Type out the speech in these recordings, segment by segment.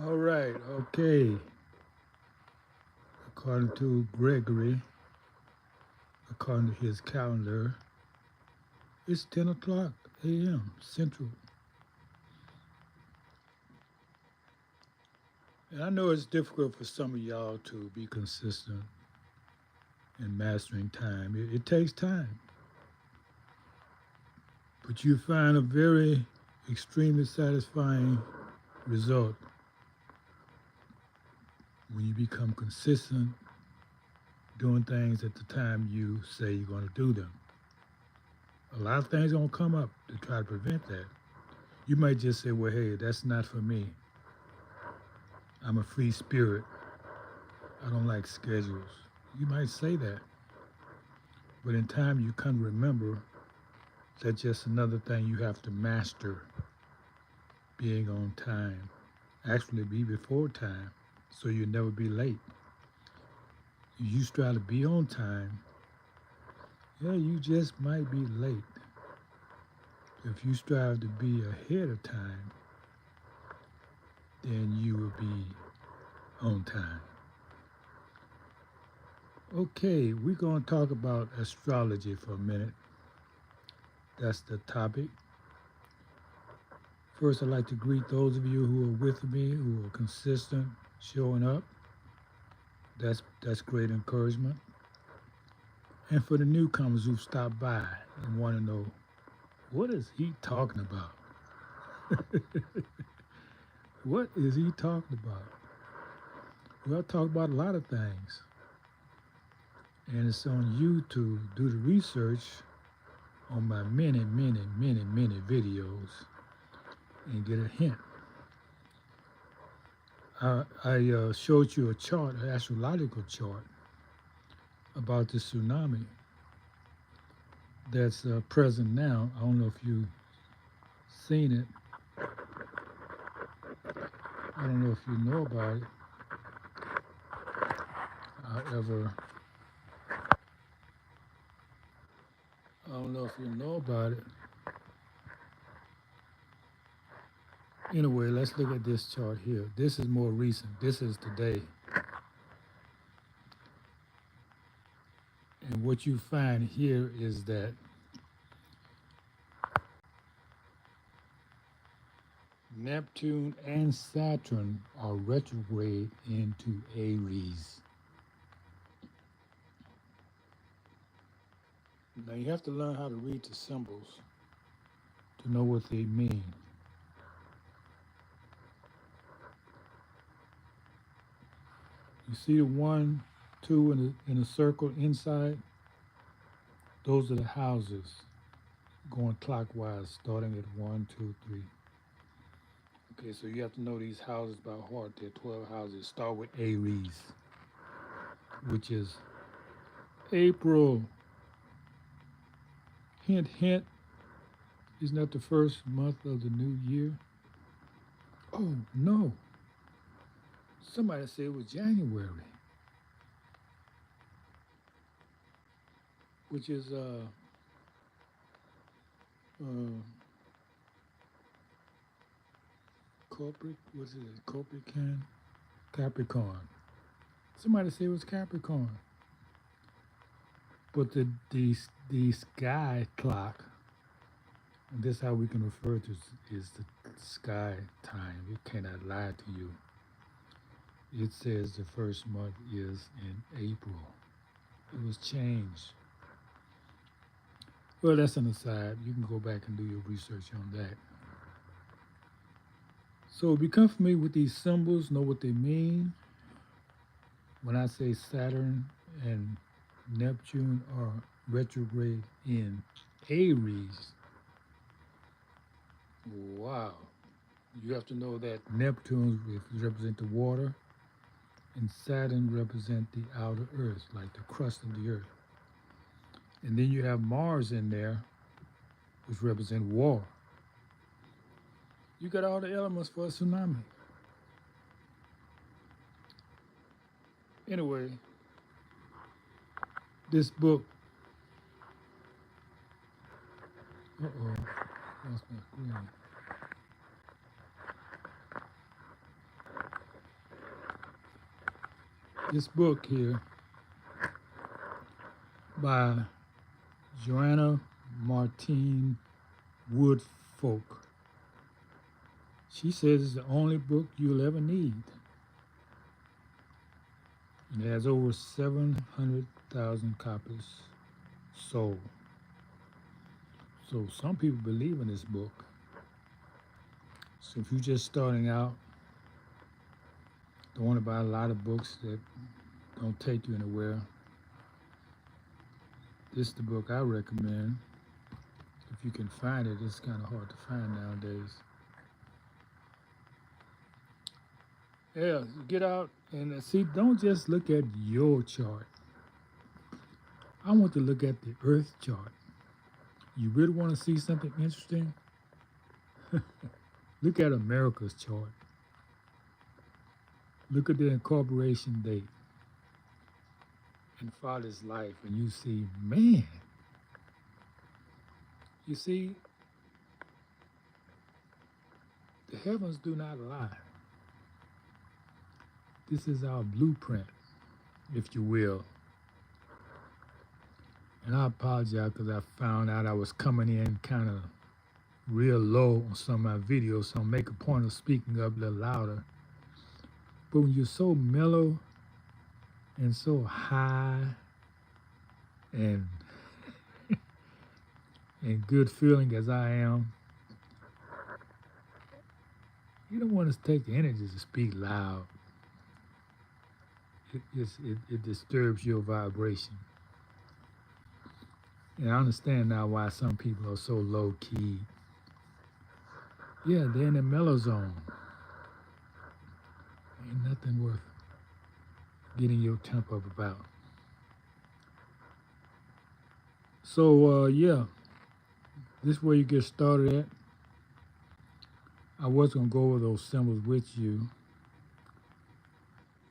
All right, okay. According to Gregory, according to his calendar, it's 10 o'clock a.m. Central. And I know it's difficult for some of y'all to be consistent in mastering time. It takes time, but you find a very extremely satisfying result when you become consistent doing things at the time you say you're going to do them. A lot of things going to come up to try to prevent that. You might just say, well, hey, that's not for me. I'm a free spirit. I don't like schedules. You might say that. But in time, you come to remember that's just another thing you have to master, being on time. Actually, be before time so you'll never be late. You strive to be on time, yeah, you just might be late. If you strive to be ahead of time, then you will be on time. Okay, we're going to talk about astrology for a minute. That's the topic. First, I'd like to greet those of you who are with me, who are consistent, showing up. That's great encouragement. And for the newcomers who stop by and want to know, what is he talking about? What is he talking about? Well, I talk about a lot of things. And it's on you to do the research on my many videos and get a hint. I showed you a chart, an astrological chart about the tsunami that's present now. I don't know if you've seen it. I don't know if you know about it. However, I don't know if you know about it. Anyway, let's look at this chart here. This is more recent. This is today. And what you find here is that Neptune and Saturn are retrograde into Aries. Now you have to learn how to read the symbols to know what they mean. You see the one, two in a circle inside? Those are the houses going clockwise, starting at one, two, three. Okay, so you have to know these houses by heart. There are 12 houses. Start with Aries, which is April. Hint, hint. Isn't that the first month of the new year? Oh, no. Somebody said it was January, which is uh, corporate. What's it? Capricorn. Capricorn. Somebody said it was Capricorn. But the sky clock, and this is how we can refer to is the sky time. It cannot lie to you. It says the first month is in April. It was changed. Well, that's an aside. You can go back and do your research on that. So become familiar with these symbols, know what they mean. When I say Saturn and Neptune are retrograde in Aries, wow. You have to know that Neptune represents the water and Saturn represents the outer earth, like the crust of the earth. And then you have Mars in there, which represents war. You got all the elements for a tsunami. Anyway, this book, uh-oh, lost my screen. this book here by Joanna Martine Woodfolk. She says it's the only book you'll ever need. It has over 700,000 copies sold. So some people believe in this book. So if you're just starting out, don't want to buy a lot of books that don't take you anywhere, this is the book I recommend. If you can find it, it's kind of hard to find nowadays. Yeah, get out and see, don't just look at your chart. I want to look at the Earth chart. You really want to see something interesting? Look at America's chart. Look at the incorporation date and father's life, and you see, man, you see, the heavens do not lie. This is our blueprint, if you will. And I apologize because I found out I was coming in kind of real low on some of my videos, so I'll make a point of speaking up a little louder. But when you're so mellow and so high and and good feeling as I am, you don't want to take the energy to speak loud. It disturbs your vibration. And I understand now why some people are so low key. Yeah, they're in the mellow zone. Ain't nothing worth getting your temp up about. So yeah, this is where you get started at. I was gonna go over those symbols with you,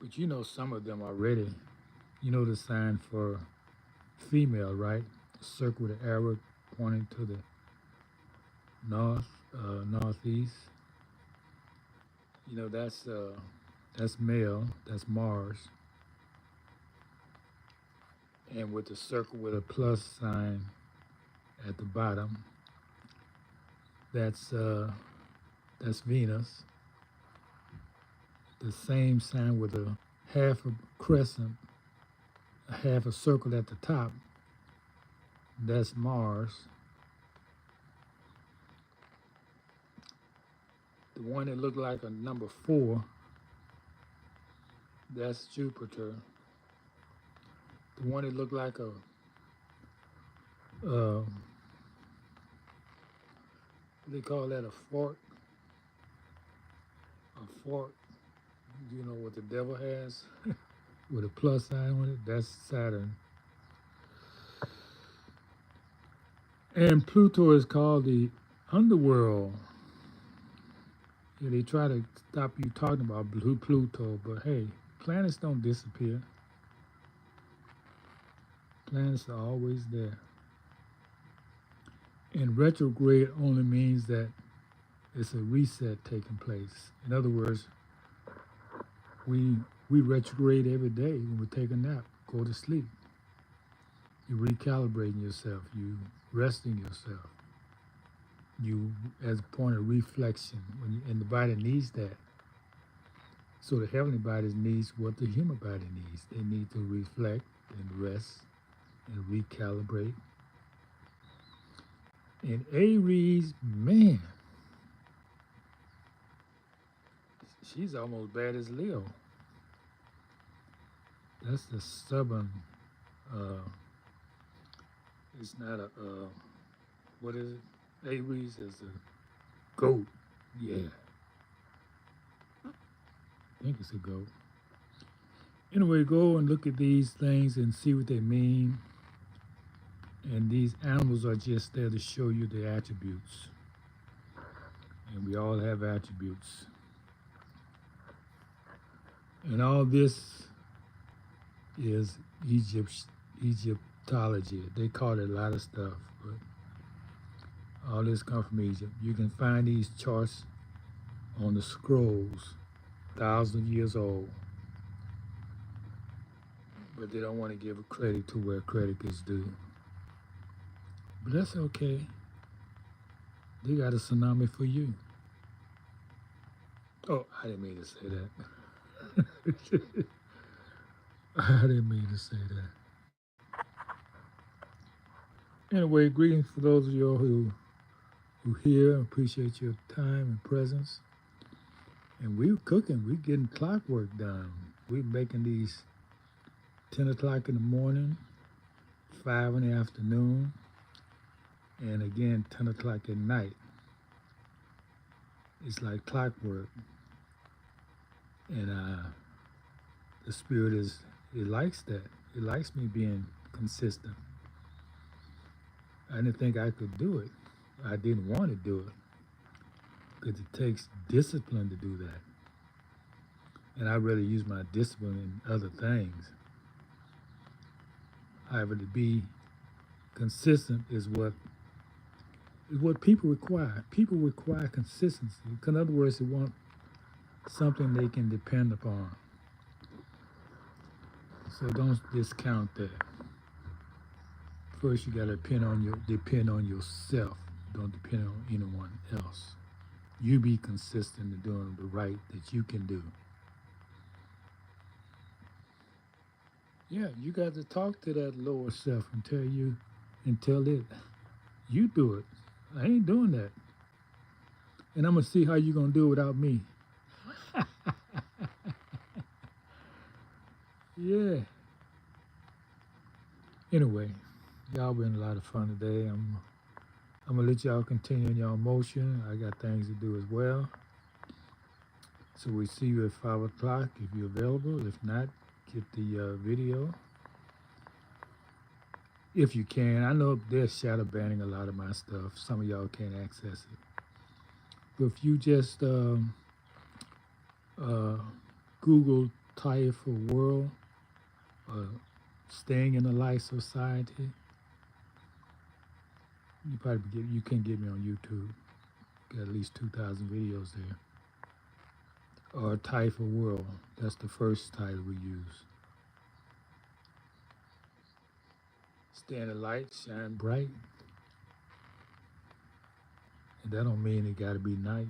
but you know some of them already. You know the sign for female, right? The circle with the arrow pointing to the northeast. You know that's male. That's Mars. And with the circle with a plus sign at the bottom, that's Venus. The same sign with a half a crescent, a half a circle at the top, that's Mars. The one that looked like a number 4, that's Jupiter. The one that looked like a what do they call that, a fork? A fork, you know what the devil has with a plus sign on it, that's Saturn. And Pluto is called the underworld. Yeah, they try to stop you talking about Pluto, but hey, planets don't disappear. Planets are always there. And retrograde only means that it's a reset taking place. In other words, we retrograde every day when we take a nap, go to sleep. You're recalibrating yourself, you resting yourself. You, as a point of reflection, and the body needs that. So the heavenly body needs what the human body needs. They need to reflect and rest and recalibrate. And Aries, man, she's almost bad as Leo. That's the stubborn, it's not a, what is it? Aries is a goat. Yeah. I think it's a goat. Anyway, go and look at these things and see what they mean. And these animals are just there to show you the attributes. And we all have attributes. And all this is Egyptology. They call it a lot of stuff, but all this comes from Egypt. You can find these charts on the scrolls, thousands of years old. but they don't want to give credit to where credit is due. But that's okay. They got a tsunami for you. Oh, I didn't mean to say that. I didn't mean to say that. Anyway, greetings for those of you who here. Appreciate your time and presence. And we're cooking. We're getting clockwork done. We're making these 10 o'clock in the morning, 5 in the afternoon, and again 10 o'clock at night. It's like clockwork. And the spirit it likes that. It likes me being consistent. I didn't think I could do it. I didn't want to do it because it takes discipline to do that. And I really use my discipline in other things. However, to be consistent is what people require. People require consistency. In other words, they want something they can depend upon. So don't discount that. First, you got to depend on yourself. Don't depend on anyone else. You be consistent in doing the right that you can do. Yeah, you got to talk to that lower self and tell it, you do it. I ain't doing that. And I'm gonna see how you gonna do it without me. Yeah. Anyway, y'all been a lot of fun today. I'm gonna let y'all continue in your motion. I got things to do as well. So we see you at 5 o'clock if you're available. If not, get the video if you can. I know they're shadow banning a lot of my stuff. Some of y'all can't access it. But if you just Google Taifa World, Staying in a Light Society, you can get me on YouTube. Got at least 2,000 videos there. Or Taifa World. That's the first title we use. Stay in the light, shine bright. And that don't mean it got to be night.